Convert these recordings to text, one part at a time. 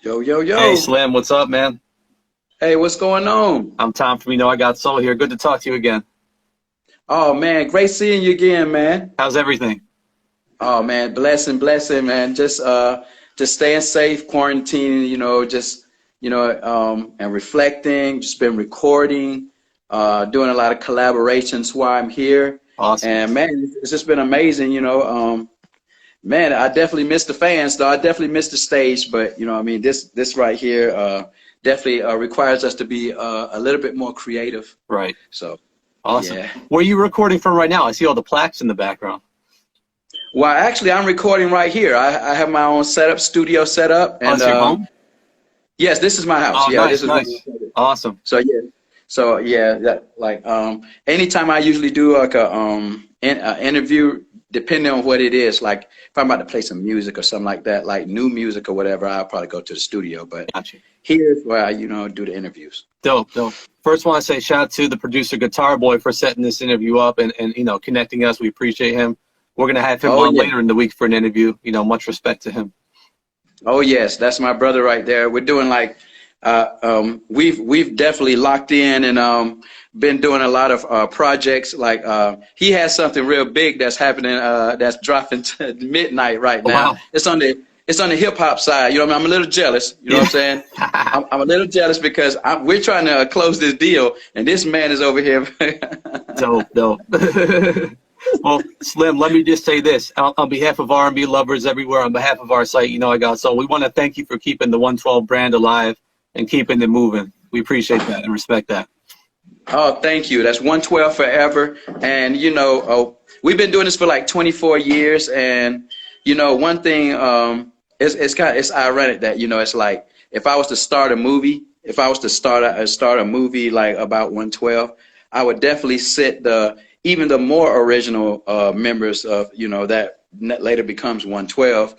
Yo, yo, Hey yo. Slim, what's up, man? Hey, what's going on? I'm Tom from I Got Soul here. Good to talk to you again. Oh man, great seeing you again, man. How's everything? Oh man, blessing, blessing, man. Just staying safe, quarantining, and reflecting. Just been recording, doing a lot of collaborations while I'm here. Awesome. And man, it's just been amazing, man, I definitely miss the fans, though. I definitely miss the stage, but this right here definitely requires us to be a little bit more creative. Right. So, Awesome. yeah. Where are you recording from right now? I see all the plaques in the background. Well, actually, I'm recording right here. I have my own setup, studio setup, Oh, and it's your home? yes, this is my house. Oh, Yeah, this nice, is where nice. Awesome. so yeah, that like anytime I usually do like a interview, depending on what it is, like if I'm about to play some music or something like that, like new music or whatever, I'll probably go to the studio. But Gotcha. here's where I do the interviews. Dope, dope. First, want to say shout out to the producer Guitar Boy for setting this interview up and connecting us. We appreciate him. We're gonna have him Oh on yeah, later in the week for an interview. Much respect to him. oh yes, that's my brother right there. We're doing like we've definitely locked in and been doing a lot of projects. Like he has something real big that's happening that's dropping to midnight right Oh, now. wow. It's on the hip hop side. What I mean? I'm a little jealous. You know what I'm saying? Yeah. I'm a little jealous because we're trying to close this deal, and this man is over here. Dope, dope. Well, Slim, let me just say this on behalf of R&B lovers everywhere, on behalf of our site, I Got Soul, we want to thank you for keeping the 112 brand alive and keeping it moving. We appreciate that and respect that. Oh, thank you. That's 112 forever. And we've been doing this for like 24 years. And one thing, it's ironic that it's like if I was to start a movie, if I was to start a movie like about 112, I would definitely sit even the more original members of that later becomes 112.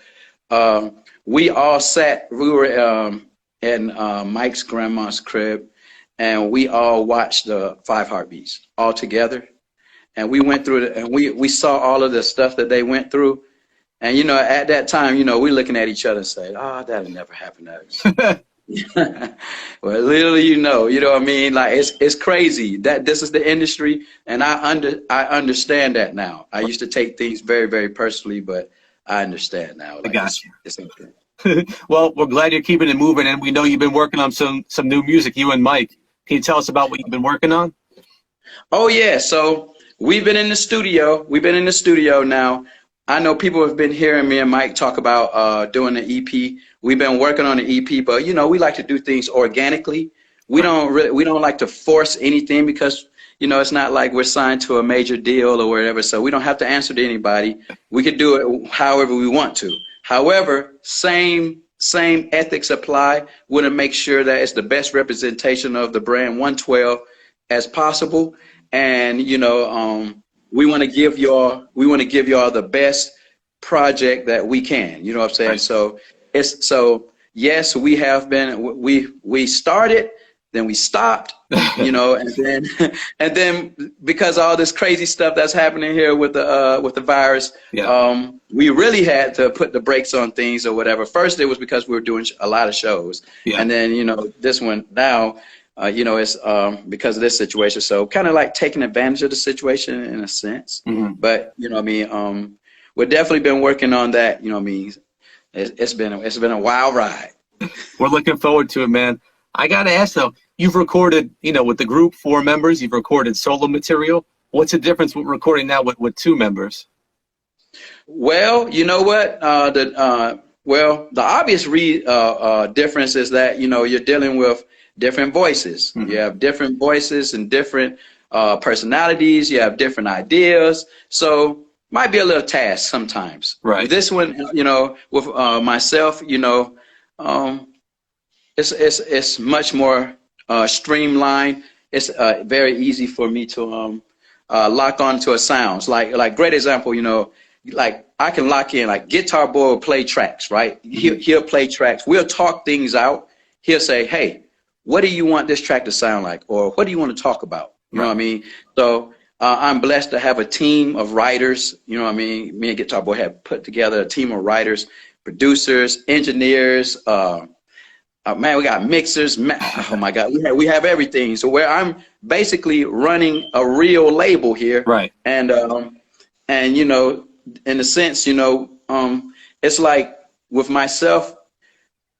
We all sat. We were in Mike's grandma's crib, and we all watched the Five Heartbeats all together. And we went through it, and we saw all of the stuff that they went through. And at that time, we're looking at each other and say, "Oh, that'll never happen to us." Well, little you know what I mean? Like it's crazy that this is the industry, and I understand that now. I used to take things very, very personally, but I understand now. I Like got it's okay. you. Well, we're glad you're keeping it moving, and we know you've been working on some new music, you and Mike. Can you tell us about what you've been working on? Oh yeah, so we've been in the studio. We've been in the studio now. I know people have been hearing me and Mike talk about doing the EP. We've been working on the EP, but we like to do things organically. Right. We don't like to force anything because it's not like we're signed to a major deal or whatever. So we don't have to answer to anybody. We could do it however we want to. However, same ethics apply. We want to make sure that it's the best representation of the brand 112 as possible. And we want to give y'all the best project that we can. You know what I'm saying? Right. So yes, we have been we started, then we stopped, and then because of all this crazy stuff that's happening here with the virus, Yeah. we really had to put the brakes on things or whatever. First, it was because we were doing a lot of shows, Yeah. and then this one now. It's because of this situation. So kind of like taking advantage of the situation in a sense. Hmm. But we've definitely been working on that. It's been a wild ride. We're looking forward to it, man. I gotta ask though, you've recorded, with the group 4 members, you've recorded solo material. What's the difference with recording now with 2 members? Well, you know what? The obvious difference is that you're dealing with different voices. Hmm. You have different voices and different personalities. You have different ideas. So might be a little task sometimes. Right. This one, with myself, it's much more streamlined. It's very easy for me to lock on to a sounds. Like great example, like I can lock in, like Guitar Boy will play tracks, right? He'll play tracks. We'll talk things out. He'll say, "Hey, what do you want this track to sound like?" Or "What do you want to talk about?" You know what I mean? So I'm blessed to have a team of writers. You know what I mean? Me and Guitar Boy have put together a team of writers, producers, engineers, man, we got mixers. Oh my God, we have everything. So where I'm basically running a real label here, Right. And you know, in a sense, you know, it's like with myself,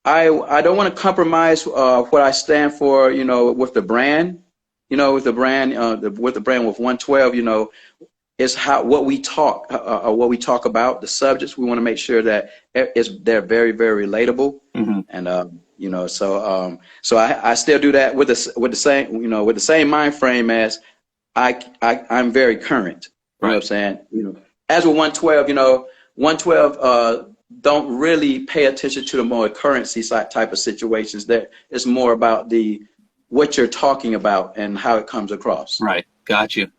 I don't want to compromise what I stand for, you know, with the brand, you know, with the brand, with the brand with 112, you know, it's how what we talk about, the subjects. We want to make sure that they're very, very relatable, Mm-hmm. and you know, so I still do that with the same, you know, with the same mind frame as I'm very current. You know what I'm Right. saying? You know, as with 112, you know, 112 don't really pay attention to the more currency side type of situations. That it's more about the what you're talking about and how it comes across. Right. Got you.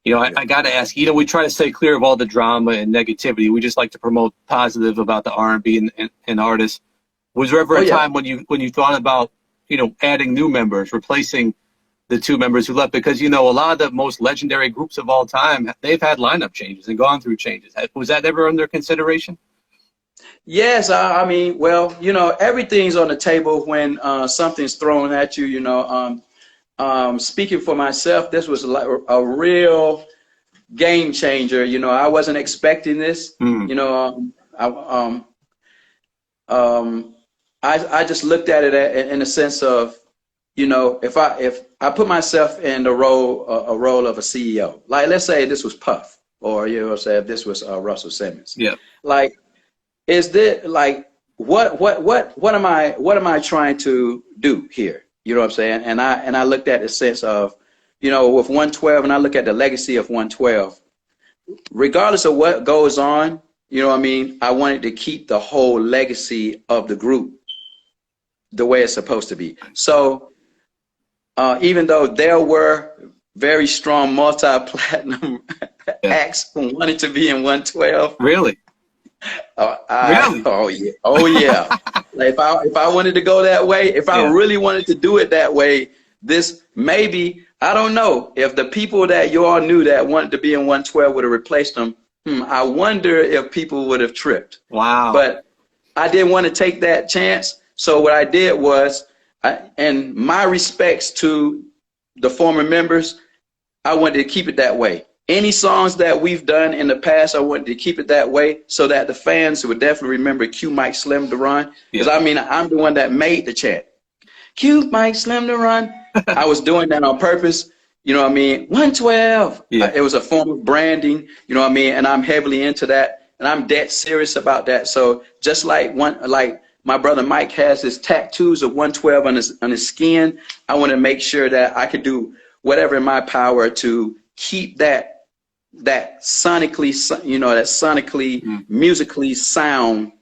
You know, Yeah. I got to ask, you know, we try to stay clear of all the drama and negativity. We just like to promote positive about the R&B and artists. Was there ever Oh a yeah. time when you thought about, you know, adding new members, replacing the two members who left? Because, you know, a lot of the most legendary groups of all time, they've had lineup changes and gone through changes. Was that ever under consideration? Yes, I mean, well, you know, everything's on the table when something's thrown at you. You know, speaking for myself, this was like a real game changer. You know, I wasn't expecting this. Mm. You know, um, I just looked at it in a sense of, you know, if I put myself in the role a role of a CEO, like let's say this was Puff, or you know, say if this was Russell Simmons, Yeah. like. Is this like what am I trying to do here? You know what I'm saying? And I looked at the sense of, you know, with 112, and I look at the legacy of 112. Regardless of what goes on, you know what I mean? I wanted to keep the whole legacy of the group the way it's supposed to be. So even though there were very strong multi-platinum Yeah. acts who wanted to be in 112. Really? Really? Oh yeah, oh yeah. Like if I wanted to go that way, if I Yeah. really wanted to do it that way, this maybe I don't know if the people that you all knew that wanted to be in 112 would have replaced them. I wonder if people would have tripped. Wow. But I didn't want to take that chance. So what I did was, and my respects to the former members, I wanted to keep it that way. Any songs that we've done in the past, I wanted to keep it that way so that the fans would definitely remember Q Mike Slim Duran. Because Yeah. I mean, I'm the one that made the chant. Q Mike Slim Duran. I was doing that on purpose. You know what I mean? 112. Yeah. It was a form of branding. You know what I mean? And I'm heavily into that. And I'm dead serious about that. So just like my brother Mike has his tattoos of 112 on his skin, I want to make sure that I could do whatever in my power to keep that sonically, you know, that sonically, musically sound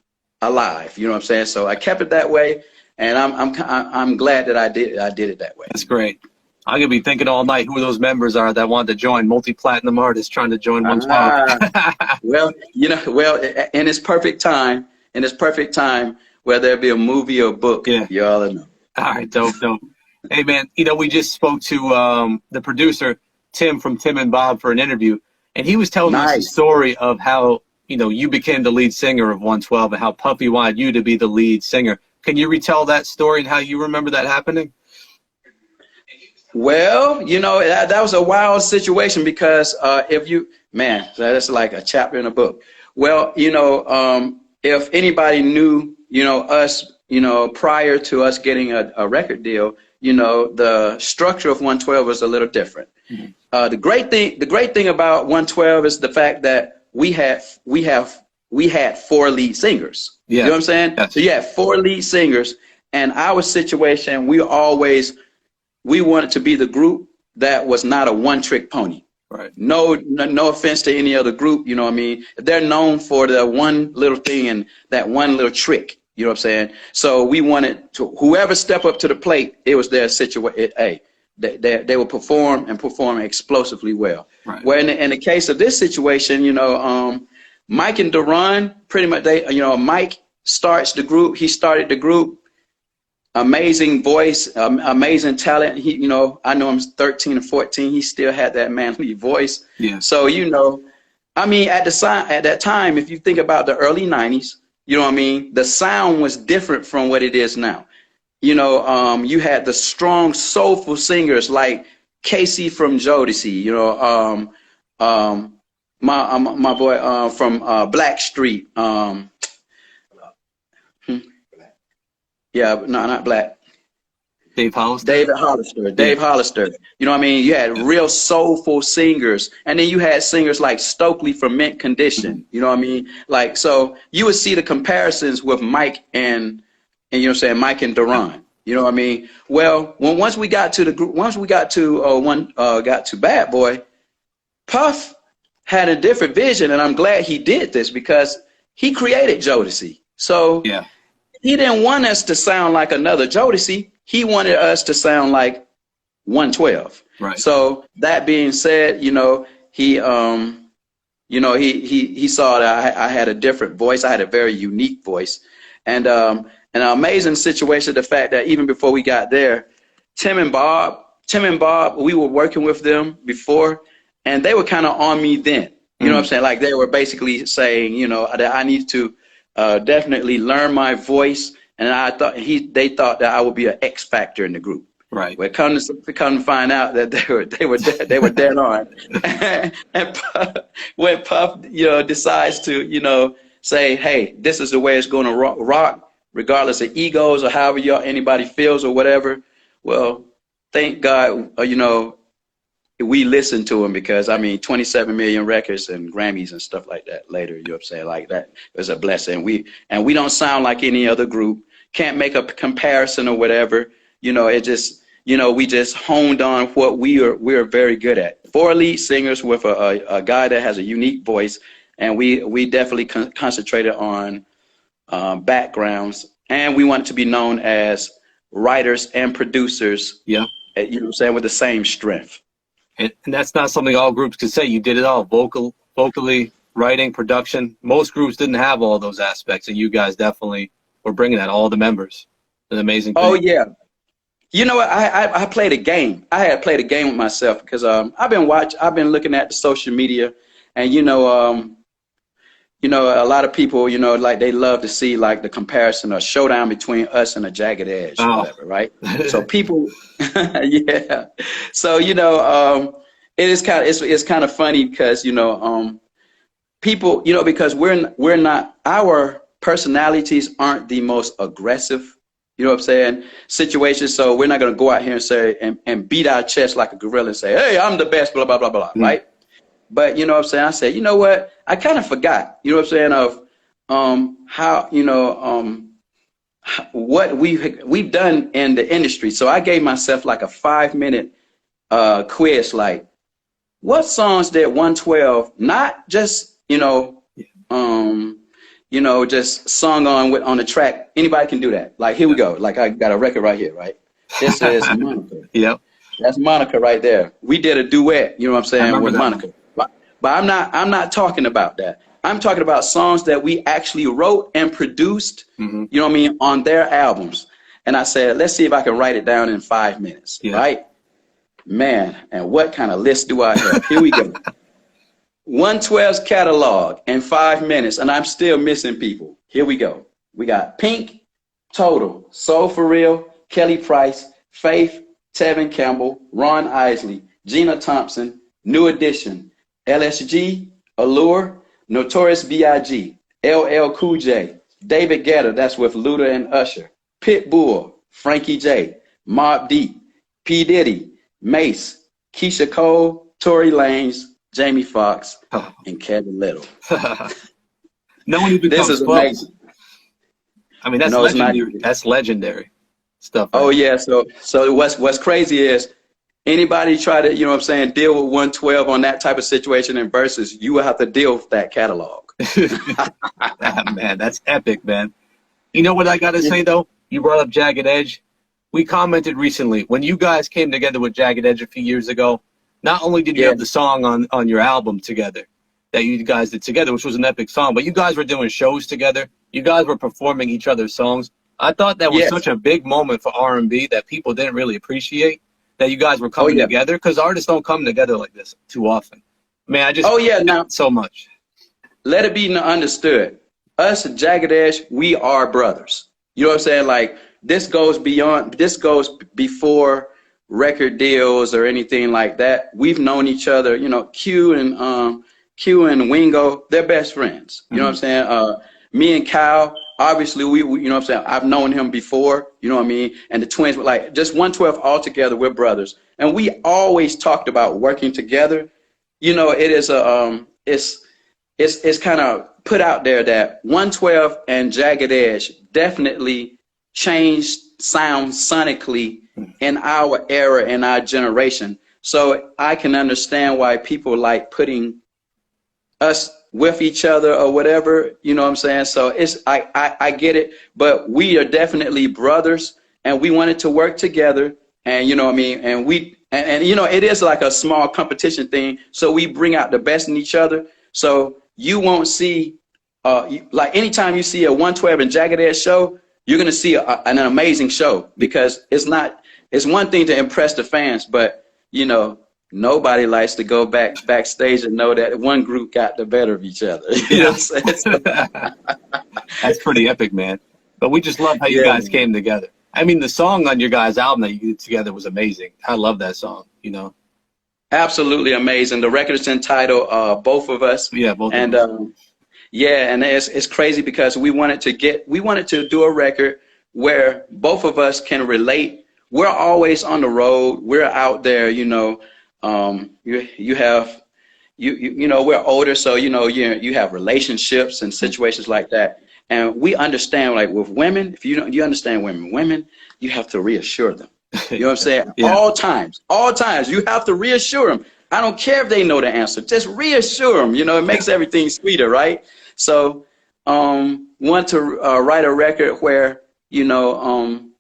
alive. You know what I'm saying? So I kept it that way, and I'm glad that I did it that way. That's great. I'm gonna be thinking all night who those members are that want to join, multi-platinum artists trying to join 112. Well, you know, in its perfect time, whether it be a movie or a book, Yeah. you all know. All right, dope. Hey, man, you know, we just spoke to the producer, Tim from Tim and Bob for an interview, and he was telling us the Nice. story of how, you know, you became the lead singer of 112 and how Puffy wanted you to be the lead singer. Can you retell that story and how you remember that happening? Well, you know, that was a wild situation because that's like a chapter in a book. Well, you know, if anybody knew, you know, us, you know, prior to us getting a record deal, you know, the structure of 112 was a little different. Mm-hmm. The great thing about 112 is the fact that we had 4 lead singers. Yeah. You know what I'm saying? Yes. So you had 4 lead singers, and our situation, we wanted to be the group that was not a one-trick pony. Right. No offense to any other group, you know what I mean? They're known for the one little thing and that one little trick. You know what I'm saying? So we wanted to, whoever step up to the plate, it was their situation. Hey, they will perform explosively well. Right. Where in the case of this situation, you know, Mike and Duran, pretty much Mike starts the group. He started the group. Amazing voice, amazing talent. He, you know, I know him 13 or 14. He still had that manly voice. Yeah. So, you know, I mean, at that time, if you think about the early 90s, you know what I mean? The sound was different from what it is now. you had the strong, soulful singers like Casey from Jodeci, my boy from Blackstreet. Yeah, no, not Black. Dave Hollister. David Hollister, Yeah. Dave Hollister. You know what I mean? You had real soulful singers. And then you had singers like Stokely from Mint Condition. You know what I mean? Like, so you would see the comparisons with Mike and you know what I'm saying, Mike and Duran. You know what I mean? Well, once we got to the group, once we got to got to Bad Boy, Puff had a different vision, and I'm glad he did this because he created Jodeci. So Yeah. he didn't want us to sound like another Jodeci. He wanted us to sound like 112. Right. So that being said, he saw that I had a different voice. I had a very unique voice, and an amazing situation. The fact that even before we got there, Tim and Bob, we were working with them before, and they were kind of on me then. You know what I'm saying? Like they were basically saying, that I need to definitely learn my voice. And I thought they thought that I would be an X factor in the group. Right. Well, come to find out that they were dead on. And Puff, when Puff, decides to, say, hey, this is the way it's going to rock, regardless of egos or however anybody feels or whatever. Well, thank God, we listened to him because 27 million records and Grammys and stuff like that later. You know what I'm saying? Like that was a blessing. We don't sound like any other group. Can't make a comparison or whatever. It just, we just honed on what we're very good at. 4 lead singers with a guy that has a unique voice, and we definitely concentrated on backgrounds, and we want to be known as writers and producers. Yeah. You know what I'm saying, with the same strength. And that's not something all groups could say. You did it all, vocally, writing, production. Most groups didn't have all those aspects, and you guys definitely were bringing that, all the members. An amazing thing. Oh, yeah. You know what? I played a game. I had played a game with myself because I've been looking at the social media, and a lot of people, like they love to see like the comparison or showdown between us and a Jagged Edge or whatever, right? So people, yeah. So it's kind of funny because people, because we're not, our personalities aren't the most aggressive. You know what I'm saying? Situations. So we're not going to go out here and say and beat our chest like a gorilla and say, hey, I'm the best, blah, blah, blah, blah, right? But you know what I'm saying? I said, you know what? I kind of forgot, you know what I'm saying, of how, what we've done in the industry. So I gave myself like a 5-minute quiz, like what songs did 112 not just, just sung on the track. Anybody can do that. Like, here we go. Like, I got a record right here, right? This is Monica. Yep. That's Monica right there. We did a duet, you know what I'm saying, with Monica. But I'm not talking about that. I'm talking about songs that we actually wrote and produced, you know what I mean, on their albums. And I said, let's see if I can write it down in 5 minutes, right? Man, and what kind of list do I have? Here we go. 112's catalog in 5 minutes, and I'm still missing people. Here we go. We got Pink, Total, Soul for Real, Kelly Price, Faith, Tevin Campbell, Ron Isley, Gina Thompson, New Edition, LSG, Allure, Notorious B.I.G., LL Cool J, David Guetta, that's with Luda and Usher, Pitbull, Frankie J, Mobb Deep, P. Diddy, Mace, Keisha Cole, Tory Lanez, Jamie Foxx, and Kevin Little. No one who becomes this is amazing. I mean, that's legendary. That's legendary stuff. Oh, yeah. So what's crazy is anybody try to, you know what I'm saying, deal with 112 on that type of situation in verses, you will have to deal with that catalog. Man, that's epic, man. You know what I got to say, though? You brought up Jagged Edge. We commented recently, when you guys came together with Jagged Edge a few years ago, not only did you have the song on your album together that you guys did together, which was an epic song, but you guys were doing shows together. You guys were performing each other's songs. I thought that was such a big moment for R&B that people didn't really appreciate, that you guys were coming together, because artists don't come together like this too often. Man, I just now so much. Let it be understood. Us at Jagged Edge, we are brothers. You know what I'm saying? Like, this goes beyond, this goes before record deals or anything like that. We've known each other, you know, Q and Wingo, they're best friends. You know what I'm saying? Me and Kyle, obviously we you know what I'm saying, I've known him before, you know what I mean? And the twins were like just 112 all together, we're brothers. And we always talked about working together. You know, it is a it's kind of put out there that 112 and Jagged Edge definitely changed sound sonically in our era, in our generation. So I can understand why people like putting us with each other or whatever, you know what I'm saying? So it's I get it, but we are definitely brothers, and we wanted to work together, and you know what I mean? And we and you know, it is like a small competition thing, so we bring out the best in each other. So you won't see like anytime you see a 112 and Jagged Edge show, you're gonna see an amazing show, because it's one thing to impress the fans, but you know, nobody likes to go backstage and know that one group got the better of each other. You know what I'm saying? That's pretty epic, man. But we just love how you guys came together. I mean, the song on your guys' album that you did together was amazing. I love that song, you know? Absolutely amazing. The record is entitled Both of Us. Yeah, both and, of us. Yeah, and it's crazy because we wanted to do a record where both of us can relate. We're always on the road. We're out there, you know. You know, we're older, so you know, you have relationships and situations like that. And we understand, like with women, if you understand women, you have to reassure them. You know what I'm saying? Yeah. All times, you have to reassure them. I don't care if they know the answer, just reassure them. You know, it makes everything sweeter, right? So, want to write a record where, you know,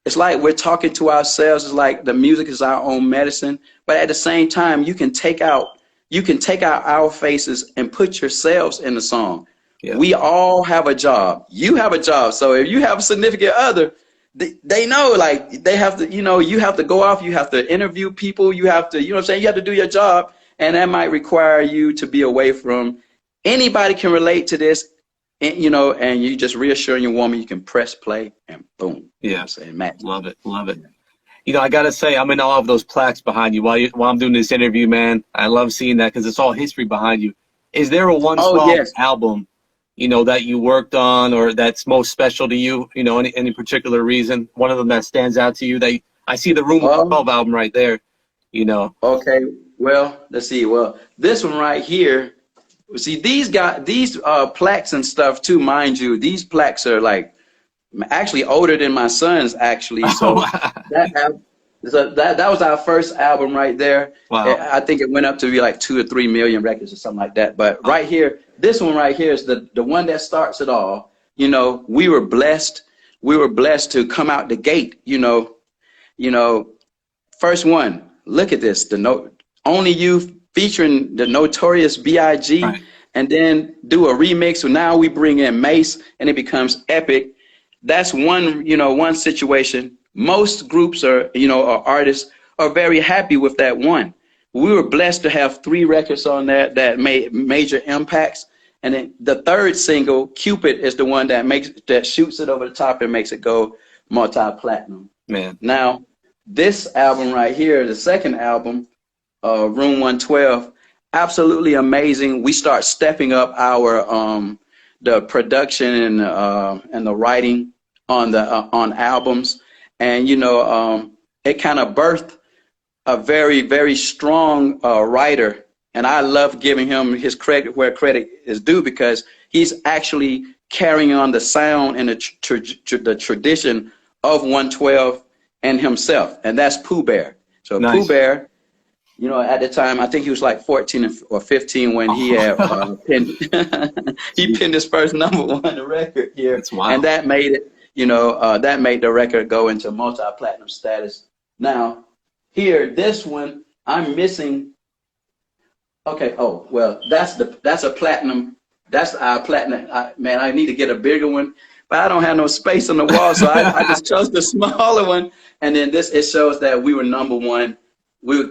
it's like we're talking to ourselves. It's like the music is our own medicine, but at the same time, you can take out our faces and put yourselves in the song. Yeah. We all have a job. You have a job. So if you have a significant other, they know, like, they have to, you know, you have to go off, you have to interview people, you have to, you know what I'm saying, you have to do your job, and that might require you to be away from. Anybody can relate to this, and, you know, and you just reassuring your woman, you can press play and boom. Yeah, you know what I'm saying, match. Love it. You know, I gotta say, I'm in awe of those plaques behind you while I'm doing this interview, man. I love seeing that because it's all history behind you. Is there a 112 album, you know, that you worked on or that's most special to you? You know, any particular reason? One of them that stands out to you? That I see the Room 12 album right there. You know. Okay. Well, let's see. Well, this one right here. See, these plaques and stuff too, mind you. These plaques are like actually older than my son's, actually. So that was our first album right there. Wow. I think it went up to be like 2 or 3 million records or something like that. But right here, this one right here is the one that starts it all. You know, we were blessed to come out the gate. You know, first one. Look at this. Only You featuring the Notorious B.I.G. Right. And then do a remix. So now we bring in Mace, and it becomes epic. That's one situation. Most groups or artists are very happy with that one. We were blessed to have 3 records on that made major impacts. And then the third single, Cupid, is the one that shoots it over the top and makes it go multi-platinum. Man. Now, this album right here, the second album, Room 112, absolutely amazing. We start stepping up our the production and the writing on albums, and it kind of birthed a very, very strong writer, and I love giving him his credit where credit is due, because he's actually carrying on the sound and the tradition of 112 and himself, and that's Pooh Bear. So nice. Pooh Bear, at the time, I think he was like 14 or 15 when he had pinned his first #1 record here. That's wild. And that made it, that made the record go into multi-platinum status. Now, here, this one, I'm missing. Okay, oh, well, that's a platinum. That's our platinum. Man, I need to get a bigger one, but I don't have no space on the wall, so I just chose the smaller one. And then it shows that we were #1. We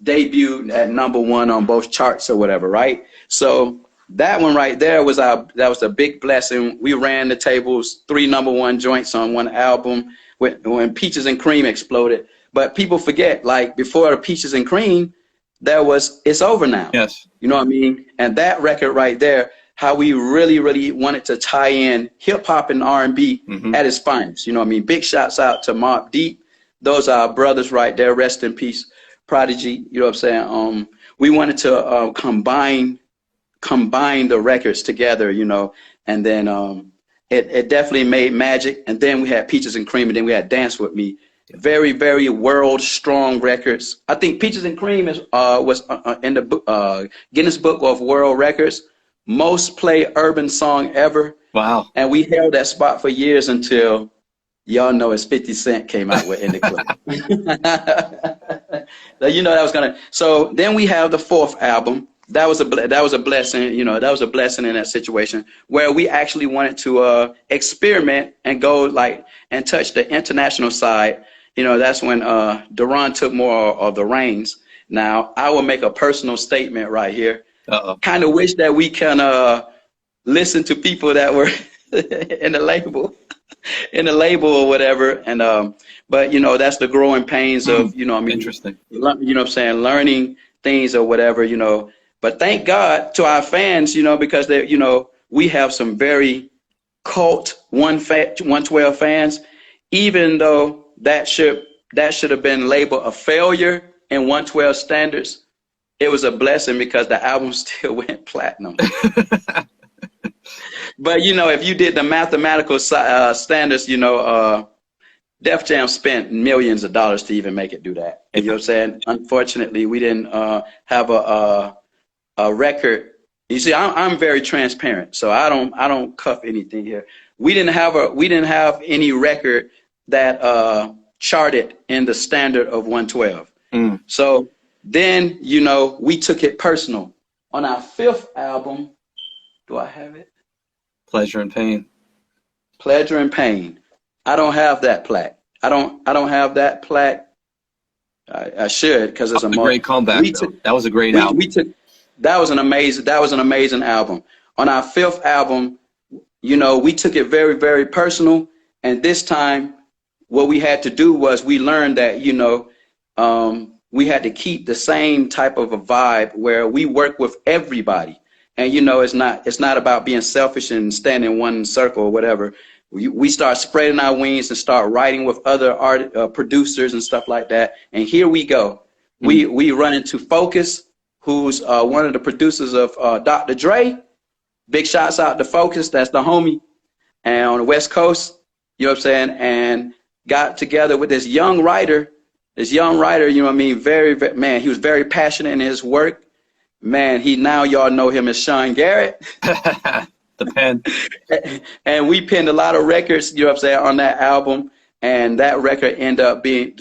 debuted at #1 on both charts or whatever, right? So that one right there was that was a big blessing. We ran the tables, 3 #1 joints on one album when Peaches and Cream exploded. But people forget, like before the Peaches and Cream, there was It's Over Now. Yes. You know what I mean? And that record right there, how we really, really wanted to tie in hip hop and R&B at its finest. You know what I mean? Big shouts out to Mobb Deep. Those are our brothers right there. Rest in peace, Prodigy. You know what I'm saying? We wanted to combine the records together, you know, and then it definitely made magic. And then we had Peaches and Cream, and then we had Dance With Me. Very, very world strong records. I think Peaches and Cream was in the Guinness Book of World Records, most played urban song ever. Wow. And we held that spot for years until y'all know it's 50 Cent came out with In the Club. You know that was gonna. So then we have the 4th album. That was a blessing. You know, that was a blessing in that situation where we actually wanted to experiment and go and touch the international side. You know, that's when Duran took more of the reins. Now, I will make a personal statement right here. Kind of wish that we can listen to people that were in the label or whatever. And but you know, that's the growing pains of, you know, I mean, interesting. You know what I'm saying, learning things or whatever, you know. But thank God to our fans, you know, because they, you know, we have some very cult 112 fans, even though that should have been labeled a failure in 112 standards. It was a blessing because the album still went platinum. But, you know, if you did the mathematical standards, you know, Def Jam spent millions of dollars to even make it do that. You know what I'm saying? Unfortunately, we didn't have a record. You see, I'm very transparent, so I don't cuff anything here. We didn't have any record that charted in the standard of 112. So then, you know, we took it personal. On our 5th album, do I have it? Pleasure and Pain. Pleasure and Pain. I don't have that plaque. I don't have that plaque. I should, because it's a great comeback. That was a great album. That was an amazing album. On our 5th album, you know, we took it very, very personal. And this time, what we had to do was we learned that, you know, we had to keep the same type of a vibe where we work with everybody. And, you know, it's not about being selfish and standing in one circle or whatever. We start spreading our wings and start writing with other producers and stuff like that. And here we go. We run into Focus, who's one of the producers of Dr. Dre. Big shouts out to Focus. That's the homie. And on the West Coast, you know what I'm saying? And got together with this young writer, you know what I mean? Very, man, he was very passionate in his work. Man, y'all know him as Sean Garrett. The pen. And we penned a lot of records, you know what I'm saying, on that album. And that record ended up being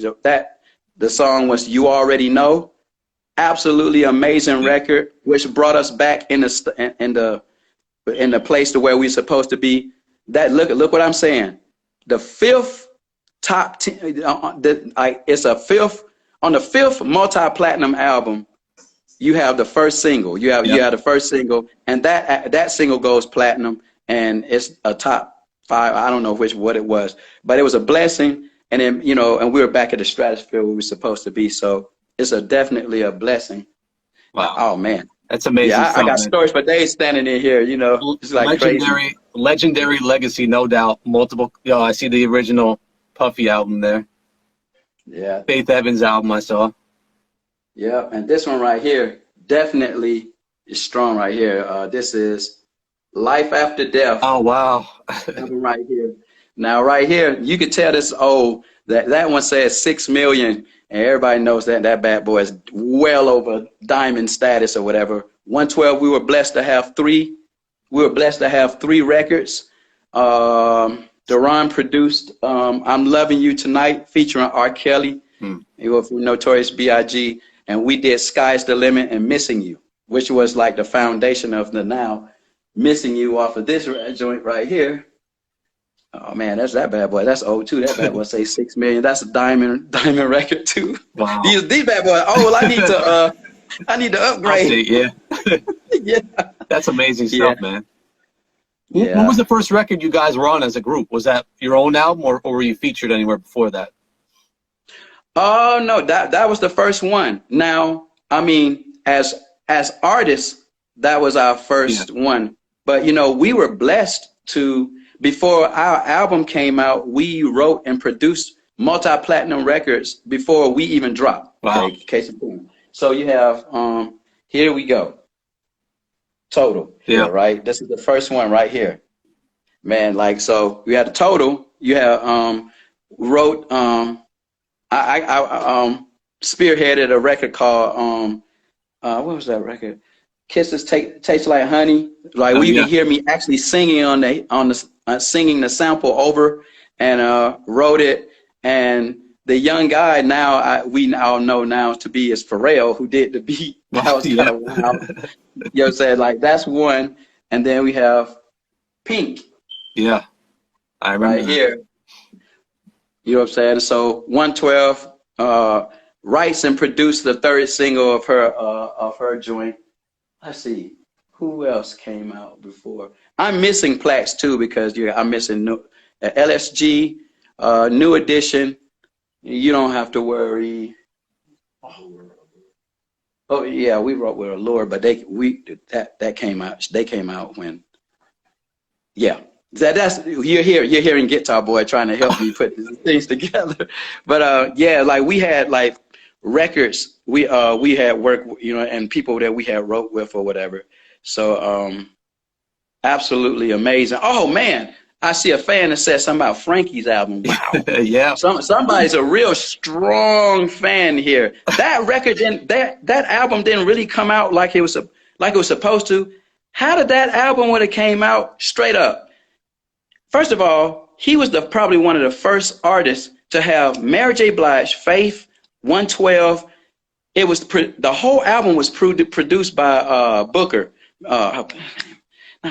the song was You Already Know. Absolutely amazing record, which brought us back in the place to where we're supposed to be. That look what I'm saying. The 5th top 10, it's a 5th on the 5th multi-platinum album. You have the first single. You have the first single, and that single goes platinum, and it's a top 5. I don't know what it was, but it was a blessing. And then, you know, and we were back at the stratosphere where we were supposed to be. So it's definitely a blessing. Wow. Oh man, that's amazing. Yeah, I got stories for days standing in here. You know, it's like legendary legacy, no doubt. Multiple. I see the original Puffy album there. Yeah. Faith Evans album I saw. Yeah, and this one right here definitely is strong right here. This is Life After Death. Oh, wow. Right here. Now, right here, you can tell this is old. That one says 6 million, and everybody knows that bad boy is well over diamond status or whatever. 112, we were blessed to have 3. We were blessed to have 3 records. Duran produced I'm Loving You Tonight, featuring R. Kelly. He was from Notorious B.I.G., and we did Sky's the Limit and Missing You, which was like the foundation of the now. Missing You off of this joint right here. Oh man, that's that bad boy. That's old too. That bad boy say 6 million. That's a diamond record too. Wow. These bad boys. Oh, well, I need to I need to Update, upgrade. yeah. Yeah. That's amazing Yeah. stuff, man. What was Yeah. the first record you guys were on as a group? Was that your own album, or were you featured anywhere before that? Oh no, that was the first one. Now, I mean, as artists, that was our Yeah. first one. But you know, we were blessed to before our album came out, we wrote and produced multi-platinum records before we even dropped. Wow. Okay, case in point. So you have here we go. Total Yeah. here, right? This is the first one right here. Man, like so we had a total. You have wrote I spearheaded a record called what was that record? Kisses taste like honey. Like where you Yeah. can hear me actually singing on the singing the sample over, and wrote it. And the young guy now we all know now to be is Pharrell, who did the beat. That was kind Yeah. of wild. You know what I'm saying? Like that's one. And then we have Pink Yeah. I remember right that. here. You know what I'm saying? So 112 writes and produced the third single of her joint. Let's see, who else came out before? I'm missing Plaques too because I'm missing LSG, New Edition. You don't have to worry. Oh yeah, we wrote with Allure, but that came out. They came out when. Yeah, that's you're hearing Guitar Boy trying to help me put these things together. But yeah, like we had like records we had work, you know, and people that we had wrote with or whatever. So absolutely amazing. Oh man, I see a fan that said something about Frankie's album. Wow. Yeah. Somebody's a real strong fan here. That record didn't that album didn't really come out like it was supposed to. How did that album would have came out straight up? First of all, he was probably one of the first artists to have Mary J. Blige, Faith, 112. It was the whole album was produced by Booker, not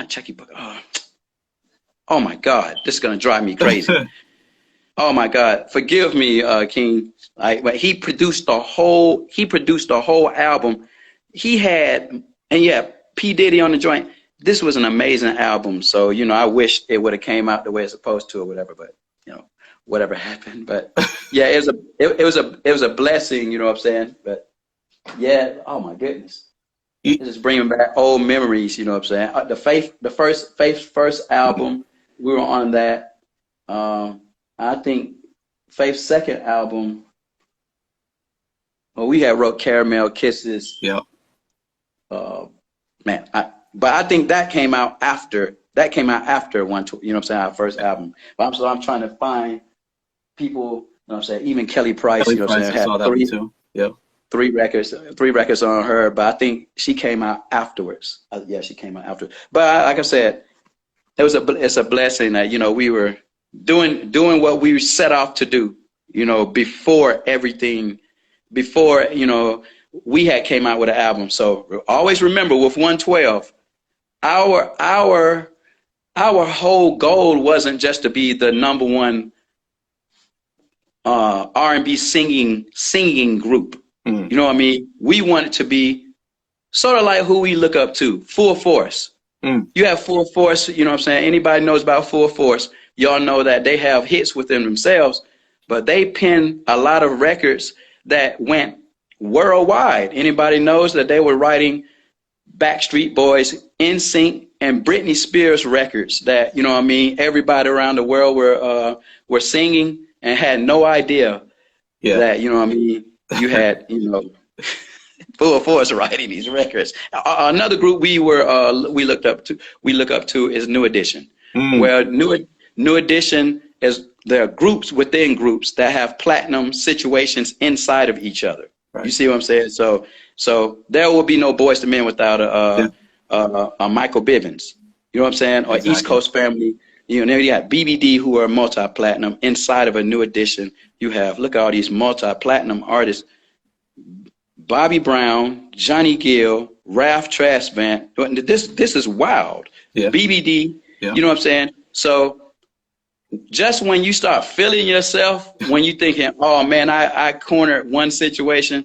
Chucky Booker. Oh my God, this is gonna drive me crazy. Oh my God, forgive me, King. But he produced the whole album. He had, and yeah, P. Diddy on the joint. This was an amazing album. So, you know, I wish it would have came out the way it's supposed to or whatever, but you know, whatever happened. But yeah, it was a blessing, you know what I'm saying? But yeah, oh my goodness. This is bringing back old memories, you know what I'm saying? Faith's first album, we were on that. I think Faith's second album, well, we had wrote Caramel Kisses. Yeah. Man, but I think that came out after one, you know what I'm saying, our first album. But I'm trying to find people, you know what I'm saying, even Kelly Price, you know what I'm saying, I saw that one too. Yeah. three records on her, but I think she came out afterwards. Yeah, she came out after. But like I said, it's a blessing that, you know, we were doing what we set off to do, you know, before, you know, we had came out with an album. So always remember with 112, our whole goal wasn't just to be the number one R&B singing group. You know what I mean? We wanted to be sort of like who we look up to, Full Force. You have Full Force, you know what I'm saying? Anybody knows about Full Force, y'all know that they have hits within themselves, but they penned a lot of records that went worldwide. Anybody knows that they were writing Backstreet Boys, NSYNC, and Britney Spears records that, you know what I mean, everybody around the world were singing and had no idea that, you know what I mean, you had, you know, Full Force writing these records. Another group we look up to is New Edition. Where New Edition is, there are groups within groups that have platinum situations inside of each other. Right. You see what I'm saying? So there will be no Boys to Men without a Michael Bivins. You know what I'm saying? Or exactly. East Coast Family. You know, you got BBD who are multi-platinum inside of a New Edition. You have, look at all these multi-platinum artists. Bobby Brown, Johnny Gill, Ralph Tresvant. This is wild. Yeah. BBD, you know what I'm saying? So just when you start feeling yourself, when you're thinking, oh man, I cornered one situation,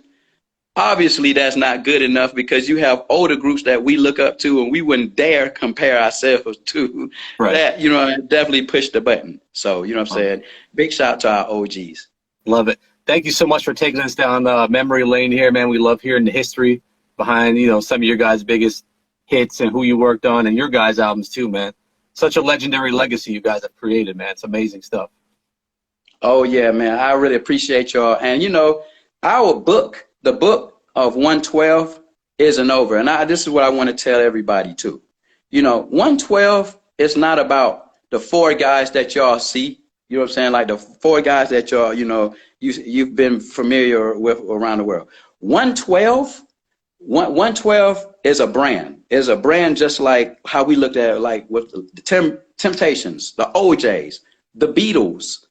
Obviously, that's not good enough because you have older groups that we look up to and we wouldn't dare compare ourselves to. Right. That, definitely push the button. So, you know what I'm Love it. saying? Big shout out to our OGs. Love it. Thank you so much for taking us down memory lane here, man. We love hearing the history behind, some of your guys' biggest hits and who you worked on and your guys' albums too, man. Such a legendary legacy you guys have created, man. It's amazing stuff. Oh, yeah, man. I really appreciate y'all. And, our book, the book of 112 isn't over. And this is what I want to tell everybody, too. 112 is not about the four guys that y'all see. You know what I'm saying? Like the four guys that y'all, you've been familiar with around the world. 112 is a brand. Is a brand just like how we looked at it, like with the Temptations, the OJs, the Beatles,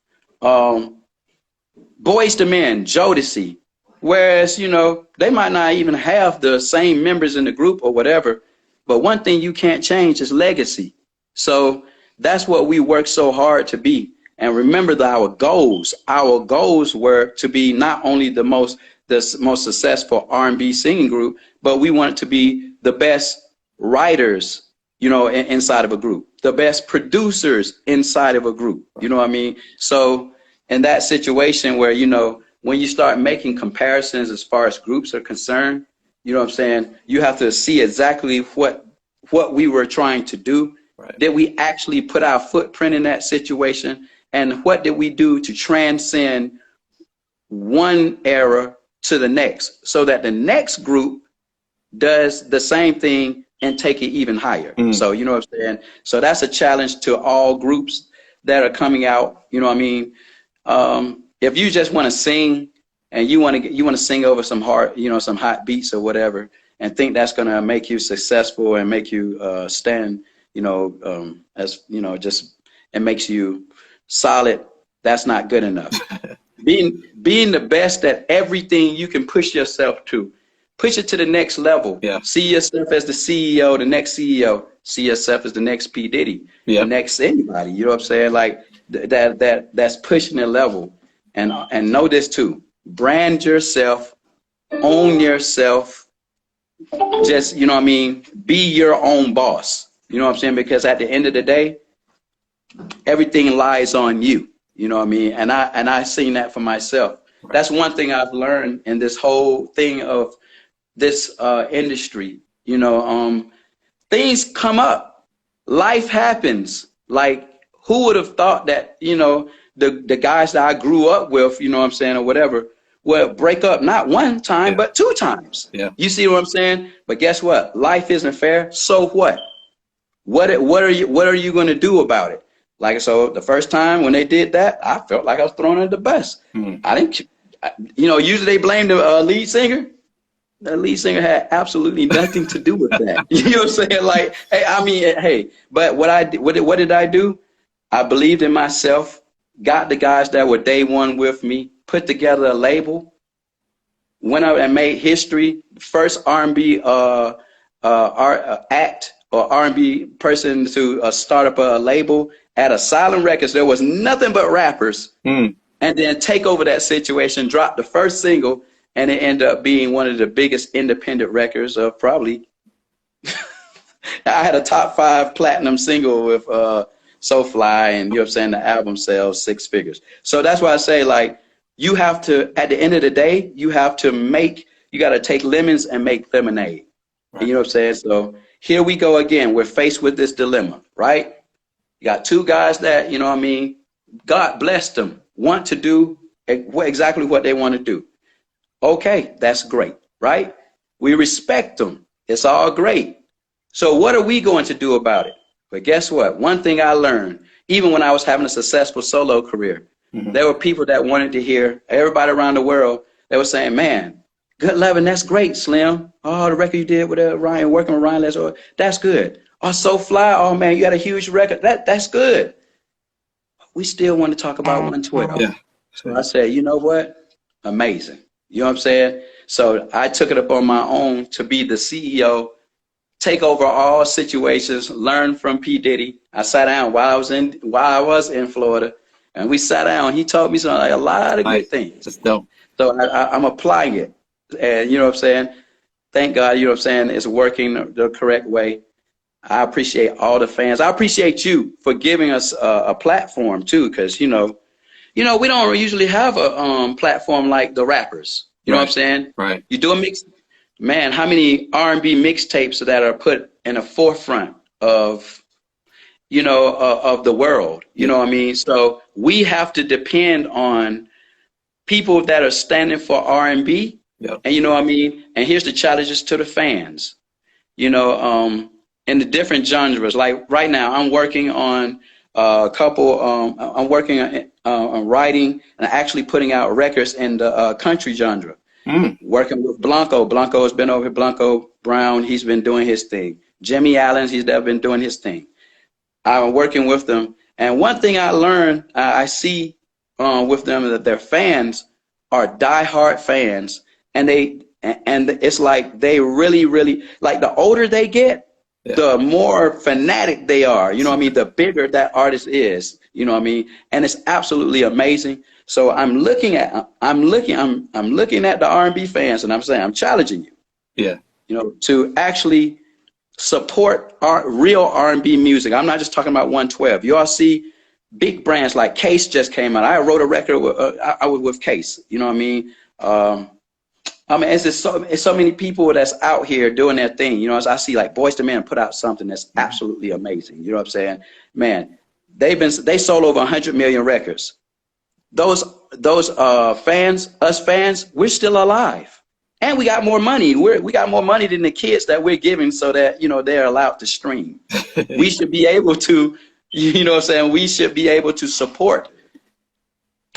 Boyz II Men, Jodeci. Whereas, they might not even have the same members in the group or whatever. But one thing you can't change is legacy. So that's what we work so hard to be. And remember that our goals were to be not only the most successful R&B singing group, but we wanted to be the best writers, inside of a group, the best producers inside of a group. You know what I mean? So in that situation where, when you start making comparisons as far as groups are concerned, you know what I'm saying? You have to see exactly what we were trying to do. Right. Did we actually put our footprint in that situation? And what did we do to transcend one era to the next so that the next group does the same thing and take it even higher? So, you know what I'm saying? So that's a challenge to all groups that are coming out. You know what I mean? If you just want to sing and you want to sing over some some hot beats or whatever, and think that's going to make you successful and make you stand, as just it makes you solid, that's not good enough. Being the best at everything you can push yourself to, push it to the next level. Yeah. See yourself as the CEO, the next CEO. See yourself as the next P. Diddy, the next anybody. You know what I'm saying? Like that's pushing the level. And know this too. Brand yourself, own yourself. Just, be your own boss. You know what I'm saying? Because at the end of the day, everything lies on you. You know what I mean? And I seen that for myself. Right. That's one thing I've learned in this whole thing of this industry. Things come up. Life happens. Like, who would have thought that, the guys that I grew up with, you know what I'm saying, or whatever, would break up not one time, but two times. Yeah. You see what I'm saying? But guess what? Life isn't fair. So what? What are you going to do about it? Like, so the first time when they did that, I felt like I was thrown under the bus. I didn't, usually they blame the lead singer. The lead singer had absolutely nothing to do with that. You know what I'm saying? Like, hey, but what did I do? I believed in myself, got the guys that were day one with me, put together a label, went out and made history. First R&B act or R&B person to start up a label at Asylum Records. There was nothing but rappers, and then take over that situation, drop the first single, and it ended up being one of the biggest independent records of probably. I had a top 5 platinum single with So Fly, and you know what I'm saying, the album sells 6 figures. So that's why I say, like, you have to, at the end of the day, you got to take lemons and make lemonade. Right. You know what I'm saying? So here we go again. We're faced with this dilemma, right? You got 2 guys that, God blessed them, want to do exactly what they want to do. Okay, that's great, right? We respect them. It's all great. So what are we going to do about it? But guess what? One thing I learned, even when I was having a successful solo career, there were people that wanted to hear, everybody around the world, they were saying, man, good loving, that's great, Slim. Oh, the record you did with Ryan, working with Ryan, that's good. Oh, So Fly, oh man, you had a huge record. That's good. We still want to talk about 112. Yeah. So I said, you know what? Amazing. You know what I'm saying? So I took it upon my own to be the CEO, take over all situations, learn from P. Diddy. I sat down while I was in Florida, and we sat down. He taught me a lot of good things. That's dope. So I'm applying it. And you know what I'm saying? Thank God, you know what I'm saying, it's working the correct way. I appreciate all the fans. I appreciate you for giving us a platform too, because we don't usually have a platform like the rappers. You know what I'm Right. saying? Right. You do a mix, man. How many R&B mixtapes that are put in the forefront of of the world? You Yeah. know what I mean? So we have to depend on people that are standing for R&B, Yep. and you know what I mean. And here's the challenges to the fans. You know, in the different genres. Like right now, I'm working on a couple. I'm working on writing and actually putting out records in the country genre. Mm. Working with Blanco. Blanco has been over here. Blanco Brown. He's been doing his thing. Jimmy Allen. He's been doing his thing. I'm working with them. And one thing I learned, I see with them that their fans are diehard fans, and it's like they really, really like the older they get, Yeah. the more fanatic they are. You know what I mean? The bigger that artist is. You know what I mean? And it's absolutely amazing. So I'm looking at the R&B fans, and I'm saying I'm challenging you. Yeah. To actually support our real R&B music. I'm not just talking about 112. You all see big brands like Case just came out. I wrote a record I was with Case. You know what I mean? It's just it's so many people that's out here doing their thing. As I see like Boyz II Men put out something that's absolutely amazing. You know what I'm saying? Man, they sold over 100 million records. Those fans, us fans, we're still alive. And we got more money. We got more money than the kids that we're giving so that, they're allowed to stream. We should be able to, you know what I'm saying? We should be able to support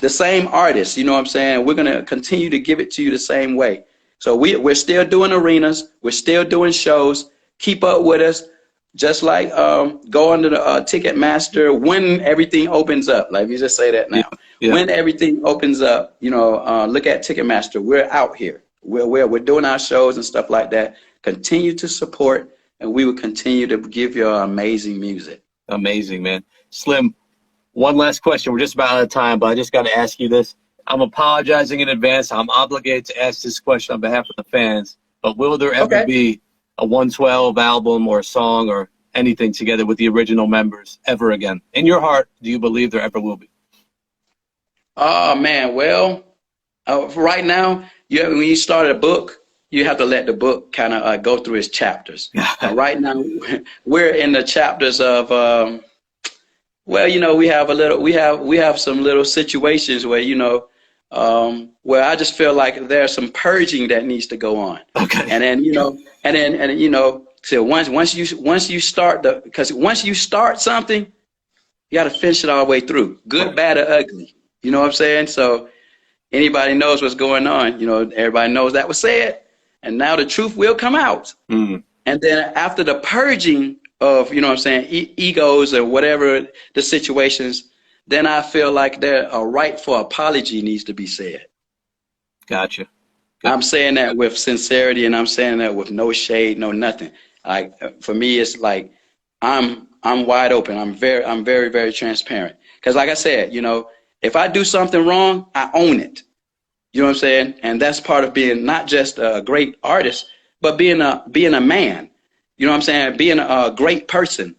the same artists. You know what I'm saying? We're going to continue to give it to you the same way. So we're still doing arenas. We're still doing shows. Keep up with us. Just like go under the Ticketmaster when everything opens up. Let me just say that now. Yeah. When everything opens up, look at Ticketmaster. We're out here. We're doing our shows and stuff like that. Continue to support, and we will continue to give you amazing music. Amazing, man. Slim, one last question. We're just about out of time, but I just got to ask you this. I'm apologizing in advance. I'm obligated to ask this question on behalf of the fans, but will there ever be a 112 album or a song or anything together with the original members ever again? In your heart, do you believe there ever will be? Oh, man. Well, right now, when you start a book, you have to let the book kind of go through its chapters. And right now, we're in the chapters of, we have some little situations where, where I just feel like there's some purging that needs to go on. Okay. And then, so once you start because once you start something, you got to finish it all the way through, good, bad, or ugly. You know what I'm saying? So anybody knows what's going on. Everybody knows that was said. And now the truth will come out. Mm. And then after the purging of, egos or whatever the situations, then I feel like there a right for apology needs to be said. Gotcha. I'm saying that with sincerity, and I'm saying that with no shade, no nothing. Like for me, it's like I'm wide open. I'm very, very transparent. Because like I said, if I do something wrong, I own it. You know what I'm saying? And that's part of being not just a great artist, but being a man. You know what I'm saying? Being a great person.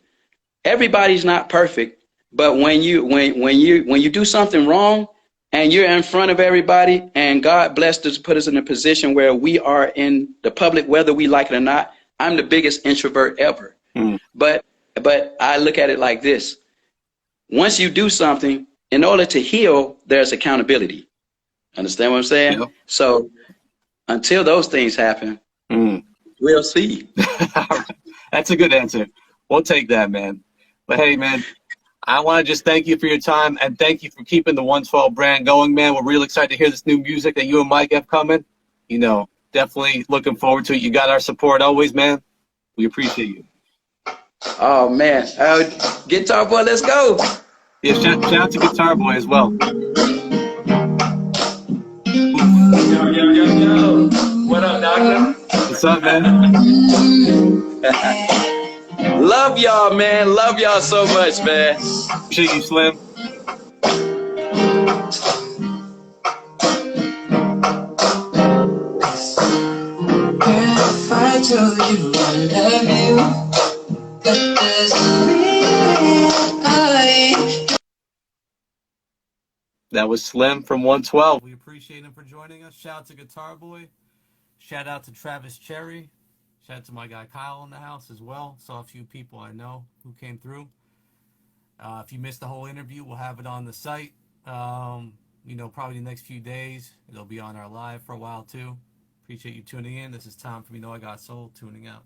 Everybody's not perfect, but when you do something wrong and you're in front of everybody, and God blessed us, put us in a position where we are in the public, whether we like it or not. I'm the biggest introvert ever. Mm. But I look at it like this. Once you do something, in order to heal, there's accountability. Understand what I'm saying? Yep. So until those things happen, we'll see. That's a good answer. We'll take that, man. But hey, man, I want to just thank you for your time, and thank you for keeping the 112 brand going, man. We're real excited to hear this new music that you and Mike have coming. Definitely looking forward to it. You got our support always, man. We appreciate you. Oh, man. Guitar Boy, let's go. Yeah, shout out to Guitar Boy as well. Yo. What up, doctor? What's up, man? Love y'all, man. Love y'all so much, man. Appreciate you, Slim. show you I love you, but doesn't really. That was Slim from 112. We appreciate him for joining us. Shout out to Guitar Boy. Shout out to Travis Cherry. Shout out to my guy Kyle in the house as well. Saw a few people I know who came through. If you missed the whole interview, we'll have it on the site. Probably the next few days. It'll be on our live for a while too. Appreciate you tuning in. This is Tom from I Got Soul, tuning out.